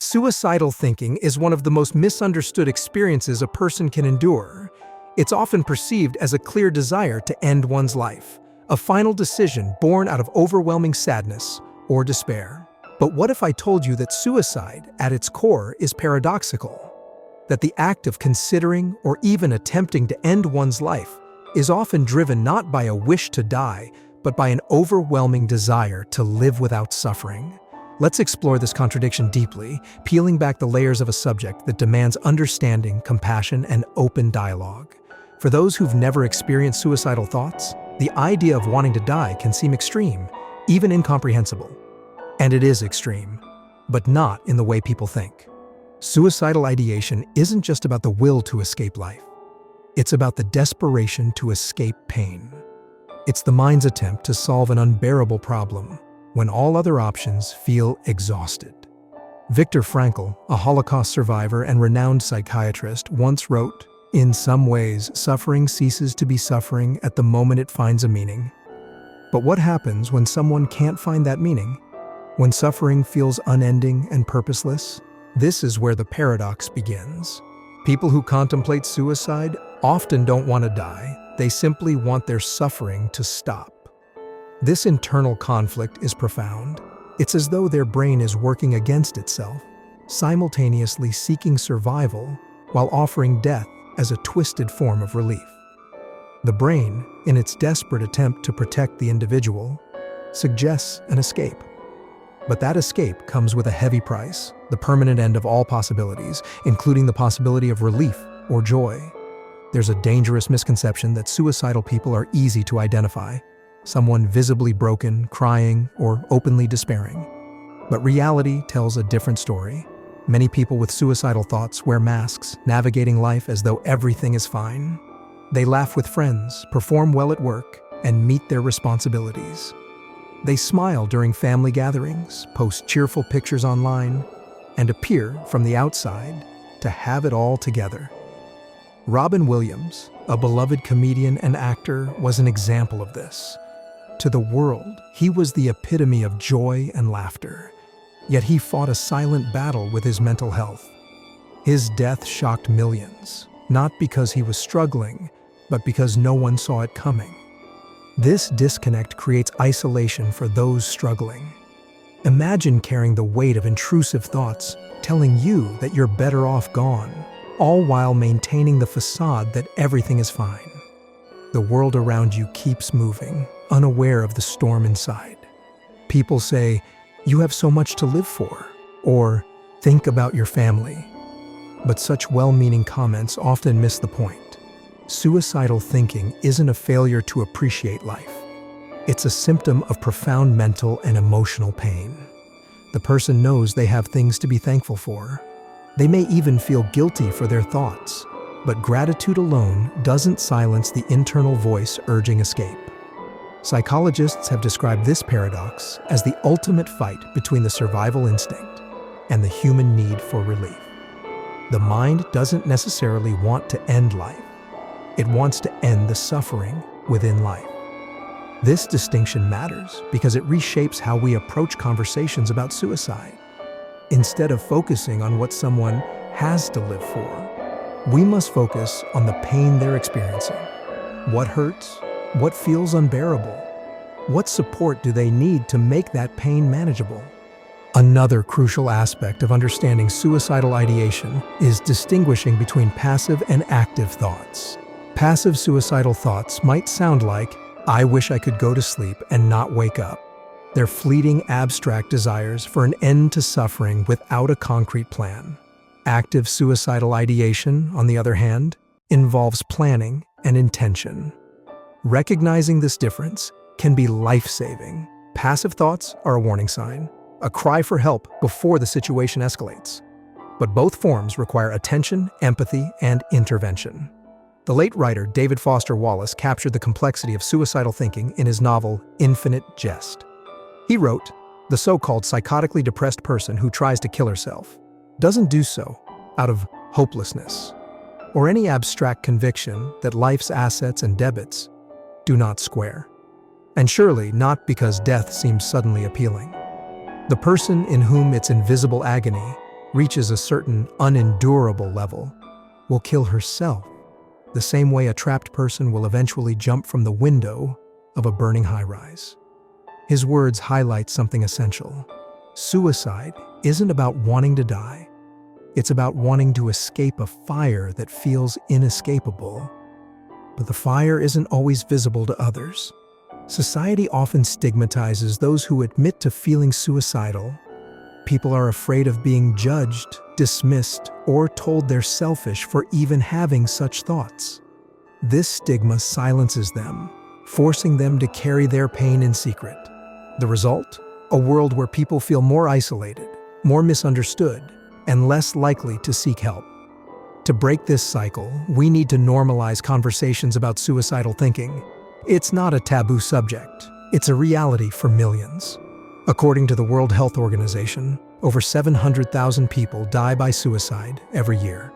Suicidal thinking is one of the most misunderstood experiences a person can endure. It's often perceived as a clear desire to end one's life, a final decision born out of overwhelming sadness or despair. But what if I told you that suicide, at its core, is paradoxical? That the act of considering or even attempting to end one's life is often driven not by a wish to die, but by an overwhelming desire to live without suffering. Let's explore this contradiction deeply, peeling back the layers of a subject that demands understanding, compassion, and open dialogue. For those who've never experienced suicidal thoughts, the idea of wanting to die can seem extreme, even incomprehensible. And it is extreme, but not in the way people think. Suicidal ideation isn't just about the will to escape life. It's about the desperation to escape pain. It's the mind's attempt to solve an unbearable problem when all other options feel exhausted. Viktor Frankl, a Holocaust survivor and renowned psychiatrist, once wrote, "In some ways, suffering ceases to be suffering at the moment it finds a meaning." But what happens when someone can't find that meaning? When suffering feels unending and purposeless? This is where the paradox begins. People who contemplate suicide often don't want to die. They simply want their suffering to stop. This internal conflict is profound. It's as though their brain is working against itself, simultaneously seeking survival while offering death as a twisted form of relief. The brain, in its desperate attempt to protect the individual, suggests an escape. But that escape comes with a heavy price, the permanent end of all possibilities, including the possibility of relief or joy. There's a dangerous misconception that suicidal people are easy to identify. Someone visibly broken, crying, or openly despairing. But reality tells a different story. Many people with suicidal thoughts wear masks, navigating life as though everything is fine. They laugh with friends, perform well at work, and meet their responsibilities. They smile during family gatherings, post cheerful pictures online, and appear from the outside to have it all together. Robin Williams, a beloved comedian and actor, was an example of this. To the world, he was the epitome of joy and laughter. Yet he fought a silent battle with his mental health. His death shocked millions, not because he was struggling, but because no one saw it coming. This disconnect creates isolation for those struggling. Imagine carrying the weight of intrusive thoughts, telling you that you're better off gone, all while maintaining the facade that everything is fine. The world around you keeps moving, unaware of the storm inside. People say, "You have so much to live for," or "Think about your family." But such well-meaning comments often miss the point. Suicidal thinking isn't a failure to appreciate life. It's a symptom of profound mental and emotional pain. The person knows they have things to be thankful for. They may even feel guilty for their thoughts, but gratitude alone doesn't silence the internal voice urging escape. Psychologists have described this paradox as the ultimate fight between the survival instinct and the human need for relief. The mind doesn't necessarily want to end life. It wants to end the suffering within life. This distinction matters because it reshapes how we approach conversations about suicide. Instead of focusing on what someone has to live for, we must focus on the pain they're experiencing. What hurts? What feels unbearable? What support do they need to make that pain manageable? Another crucial aspect of understanding suicidal ideation is distinguishing between passive and active thoughts. Passive suicidal thoughts might sound like, "I wish I could go to sleep and not wake up." They're fleeting, abstract desires for an end to suffering without a concrete plan. Active suicidal ideation, on the other hand, involves planning and intention. Recognizing this difference can be life-saving. Passive thoughts are a warning sign, a cry for help before the situation escalates. But both forms require attention, empathy, and intervention. The late writer David Foster Wallace captured the complexity of suicidal thinking in his novel Infinite Jest. He wrote, "The so-called psychotically depressed person who tries to kill herself doesn't do so out of hopelessness or any abstract conviction that life's assets and debits do not square. And surely not because death seems suddenly appealing. The person in whom its invisible agony reaches a certain unendurable level, will kill herself, the same way a trapped person will eventually jump from the window of a burning high-rise. His words highlight something essential. Suicide isn't about wanting to die. It's about wanting to escape a fire that feels inescapable. But the fire isn't always visible to others. Society often stigmatizes those who admit to feeling suicidal. People are afraid of being judged, dismissed, or told they're selfish for even having such thoughts. This stigma silences them, forcing them to carry their pain in secret. The result? A world where people feel more isolated, more misunderstood, and less likely to seek help. To break this cycle, we need to normalize conversations about suicidal thinking. It's not a taboo subject. It's a reality for millions. According to the World Health Organization, over 700,000 people die by suicide every year.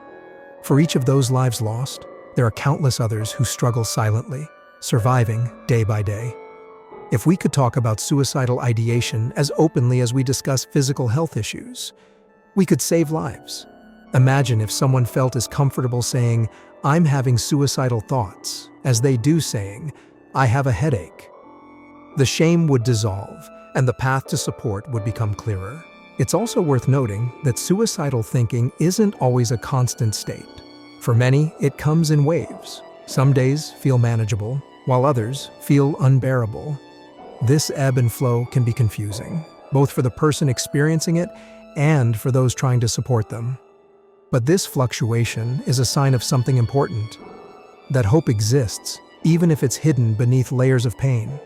For each of those lives lost, there are countless others who struggle silently, surviving day by day. If we could talk about suicidal ideation as openly as we discuss physical health issues, we could save lives. Imagine if someone felt as comfortable saying, "I'm having suicidal thoughts," as they do saying, "I have a headache." The shame would dissolve, and the path to support would become clearer. It's also worth noting that suicidal thinking isn't always a constant state. For many, it comes in waves. Some days feel manageable, while others feel unbearable. This ebb and flow can be confusing, both for the person experiencing it and for those trying to support them. But this fluctuation is a sign of something important, that hope exists, even if it's hidden beneath layers of pain.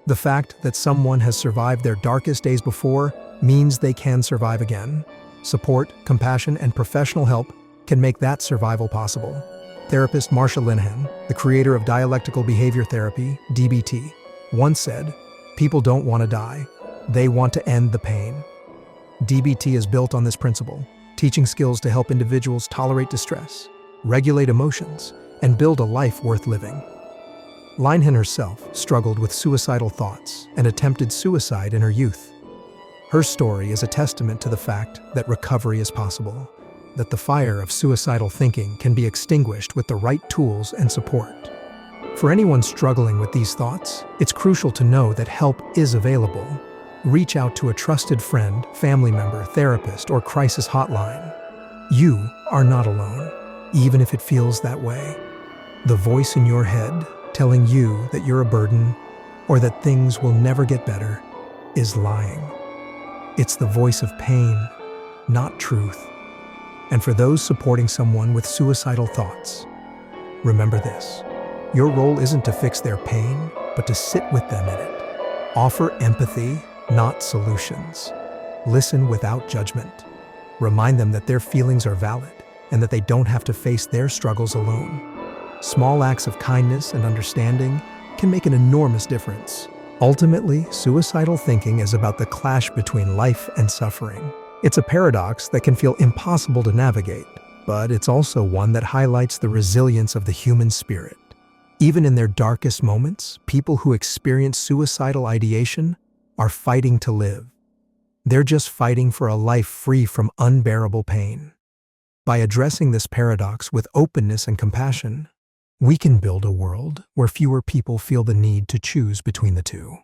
The fact that someone has survived their darkest days before means they can survive again. Support, compassion, and professional help can make that survival possible. Therapist Marsha Linehan, the creator of dialectical behavior therapy, DBT, once said, "People don't want to die. They want to end the pain." DBT is built on this principle, teaching skills to help individuals tolerate distress, regulate emotions, and build a life worth living. Linehan herself struggled with suicidal thoughts and attempted suicide in her youth. Her story is a testament to the fact that recovery is possible, that the fire of suicidal thinking can be extinguished with the right tools and support. For anyone struggling with these thoughts, it's crucial to know that help is available. Reach out to a trusted friend, family member, therapist, or crisis hotline. You are not alone, even if it feels that way. The voice in your head telling you that you're a burden or that things will never get better is lying. It's the voice of pain, not truth. And for those supporting someone with suicidal thoughts, remember this. Your role isn't to fix their pain, but to sit with them in it. Offer empathy, not solutions. Listen without judgment. Remind them that their feelings are valid and that they don't have to face their struggles alone. Small acts of kindness and understanding can make an enormous difference. Ultimately, suicidal thinking is about the clash between life and suffering. It's a paradox that can feel impossible to navigate, but it's also one that highlights the resilience of the human spirit. Even in their darkest moments, people who experience suicidal ideation are fighting to live. They're just fighting for a life free from unbearable pain. By addressing this paradox with openness and compassion, we can build a world where fewer people feel the need to choose between the two.